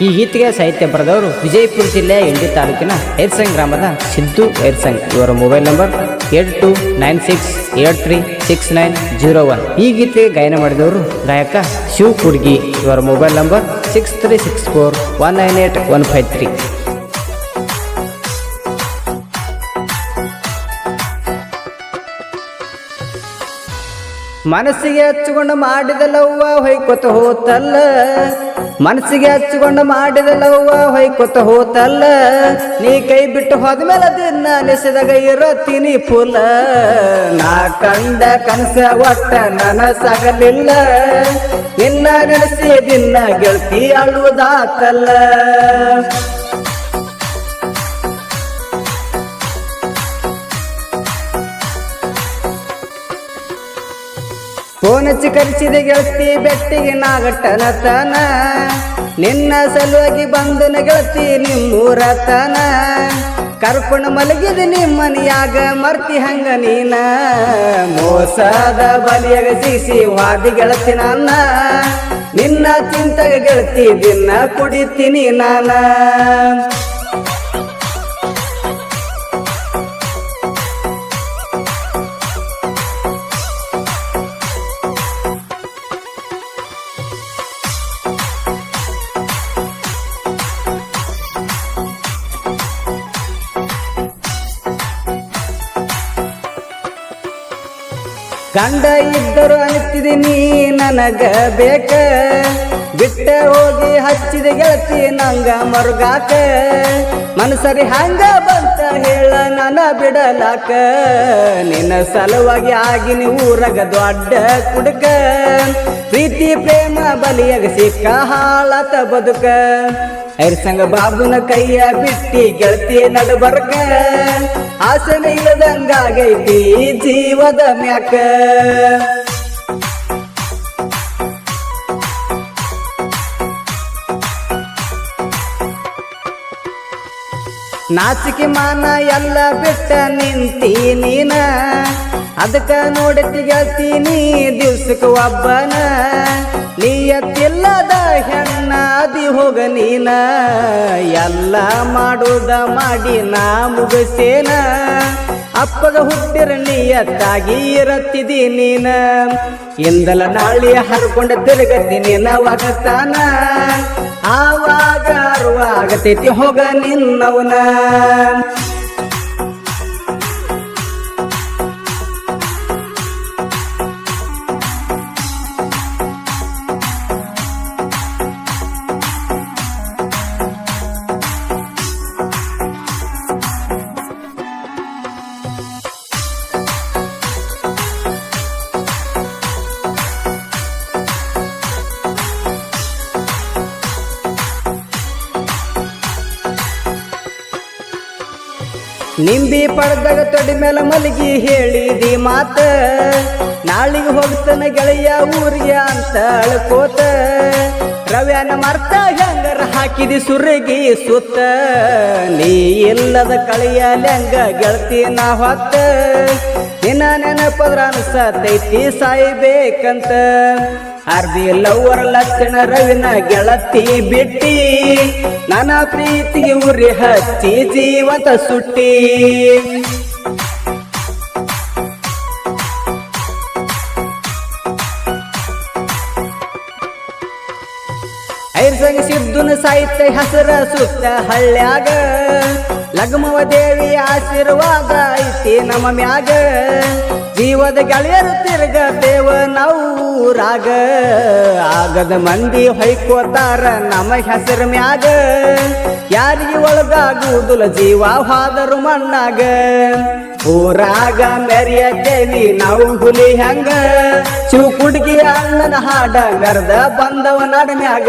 ಈ ಗೀತೆಗೆ ಸಾಹಿತ್ಯ ಬರೆದವರು ವಿಜಯಪುರ ಜಿಲ್ಲೆಯ ಇಂಡಿ ತಾಲೂಕಿನ ಏರ್ಸಂಗ್ ಗ್ರಾಮದ ಸಿದ್ದು ಏರ್ಸಂಗ್. ಇವರ ಮೊಬೈಲ್ ನಂಬರ್ 8296836901. ಈ ಗೀತೆಗೆ ಗಾಯನ ಮಾಡಿದವರು ಗಾಯಕ ಶಿವ್ ಕುಡ್ಗಿ. ಇವರ ಮೊಬೈಲ್ ನಂಬರ್ 6364198153. ಮನಸ್ಸಿಗೆ ಹಚ್ಚಿಕೊಂಡು ಮಾಡಿದಲ್ಲವ್ವ ಹೊಯ್ಕೊತ ಹೋತಲ್ಲ, ಮನಸ್ಸಿಗೆ ಹಚ್ಚಿಕೊಂಡು ಮಾಡಿದಲ್ಲವ್ವ ಹೊಯ್ಕೊತ ಹೋತಲ್ಲ, ನೀ ಕೈ ಬಿಟ್ಟು ಹೋದ್ಮೇಲೆ ದಿನ ನೆನೆಸಿದಾಗ ಇರತ್ತೀನಿ ಫುಲ್ಲ. ನಾ ಕಂಡ ಕನಸ ಒಟ್ಟ ನನಸಾಗಲಿಲ್ಲ, ನಿನ್ನ ನೆನೆಸಿ ದಿನ ಗೆಳತಿ ಅಳುವುದಾತಲ್ಲ. ಫೋನ್ ಹಚ್ಚಿ ಕರೆಸಿದ ಗೆಳತಿ ಬೆಟ್ಟಿಗೆ ನಾಗಟ್ಟನತನ, ನಿನ್ನ ಸಲುವಾಗಿ ಬಂದನ ಗೆಳತಿ ನಿಮ್ಮೂರತನ. ಕರ್ಕೊಂಡು ಮಲಗಿದ ನಿಮ್ಮನಿಯಾಗ ಮರ್ತಿ ಹಂಗ ನೀನ, ಮೋಸದ ಬಲಿಯಾಗ ಸಿಗಿಸಿ ವಾದಿ ಗೆಳತಿ ನನ್ನ. ನಿನ್ನ ಚಿಂತಗ ಗೆಳತಿ ದಿನ ಕುಡಿತೀನಿ ನಾನ. ಗಂಡ ಇದ್ದರು ಅನಿಸ್ತಿದೀನಿ ನನಗ ಬೇಕ, ಬಿಟ್ಟ ಹೋಗಿ ಹಚ್ಚಿದ ಗೆಳತಿ ನಂಗ ಮರುಗಾಕ. ಮನಸರಿ ಹಂಗ ಬಂತ ಹೇಳ ನನ್ನ ಬಿಡಲಾಕ, ನಿನ್ನ ಸಲುವಾಗಿ ಆಗಿನಿ ಊರಗ ದೊಡ್ಡ ಕುಡುಕ. ಪ್ರೀತಿ ಪ್ರೇಮ ಬಲಿಯಾಗ ಸಿಕ್ಕ ಹಾಳತ ಬದುಕ. ಐರ್ಸಂಗ ಬಾಬುನ ಕೈಯ ಬಿಟ್ಟಿ ಗೆಳತಿ ನಡಬರ್ಕ, ಆಸನ ಇಲ್ಲದಂಗಾಗೈತಿ ಜೀವದ ಮ್ಯಾಕ. ನಾಚಿಕೆ ಮಾನ ಎಲ್ಲ ಬಿಟ್ಟ ನಿಂತಿ ನೀನ, ಅದಕ್ಕ ನೋಡತಿ ಗೆಳತೀನಿ ದಿವ್ಸಕ್ಕೆ ಒಬ್ಬನ. ನೀಯತ್ತಿಲ್ಲದ ಹೆಣ್ಣ ಅದಿ ಹೋಗ ನೀನ, ಎಲ್ಲ ಮಾಡುದ ಮಾಡಿ ನಾ ಮುಗಿಸೇನ. ಅಪ್ಪಗ ಹುಟ್ಟಿರ ನೀಯತ್ತಾಗಿ ಇರತ್ತಿದಿ ನೀನ, ಇಂದಲ ನಾಳಿ ಹರ್ಕೊಂಡ ತಿರುಗತ್ತೀನಿ ನಾವಾಗತಾನ. ಆವಾಗ ಅರುವಾಗತೈತಿ ಹೋಗ ನಿನ್ನವನ. ನಿಂಬಿ ಪಡ್ದಾಗ ತೊಡಿ ಮೇಲೆ ಮಲಗಿ ಹೇಳಿದಿ ಮಾತ, ನಾಳಿಗೆ ಹೋಗ್ತಾನ ಗೆಳೆಯ ಊರಿಗೆ ಅಂತ ಅಳ್ಕೋತ. ರವ್ಯಾನ ಮರ್ತ ಹೆಂಗರ ಹಾಕಿದಿ ಸುರಗಿ ಸುತ್ತ, ನೀ ಇಲ್ಲದ ಕಳೆಯಲ್ಯಂಗ ಗೆಳತಿ ನಾ ಹೊತ್ತ. ನಿನ್ನ ನೆನಪದ್ರ ಅನ್ಸತೈತಿ ಸಾಯ್ಬೇಕಂತ, ಅರ್ಧಿ ಲವ್ವರ ಲಕ್ಷಣ ರವಿನ ಗೆಳತಿ ಬಿಟ್ಟಿ. ನನ್ನ ಪ್ರೀತಿಗೆ ಉರಿ ಹಚ್ಚಿ ಜೀವಂತ ಸುಟ್ಟಿ. ಐರ್ಸಂಗ ಸಿದ್ದುನ ಸಾಹಿತ್ಯ ಹೆಸರ ಸುತ್ತ ಹಳ್ಳ್ಯಾಗ, ಲಗ್ಮವ ದೇವಿ ಆಶೀರ್ವಾದ ಐತಿ ನಮ್ಮ ಮ್ಯಾಗ. ಜೀವದ ಗೆಳೆಯರು ತಿರುಗತೇವ ನಾವೂರಾಗ, ಆಗದ ಮಂದಿ ಹೊಯ್ಕೋತಾರ ನಮ್ಮ ಹೆಸರ ಮ್ಯಾಗ. ಯಾರಿಗೆ ಒಳಗಾಗುವುದಿಲ್ಲ ಜೀವ ಹಾದರು ಮಣ್ಣಾಗ, ಊರಾಗ ಮೆರಿಯತೇವಿ ನಾವು ಹುಲಿ ಹಂಗ. ಶಿವ ಕುಡ್ಗಿ ಅಣ್ಣನ ಹಾಡ ಗರ್ದ ಬಂದವ ನಡಮ್ಯಾಗ.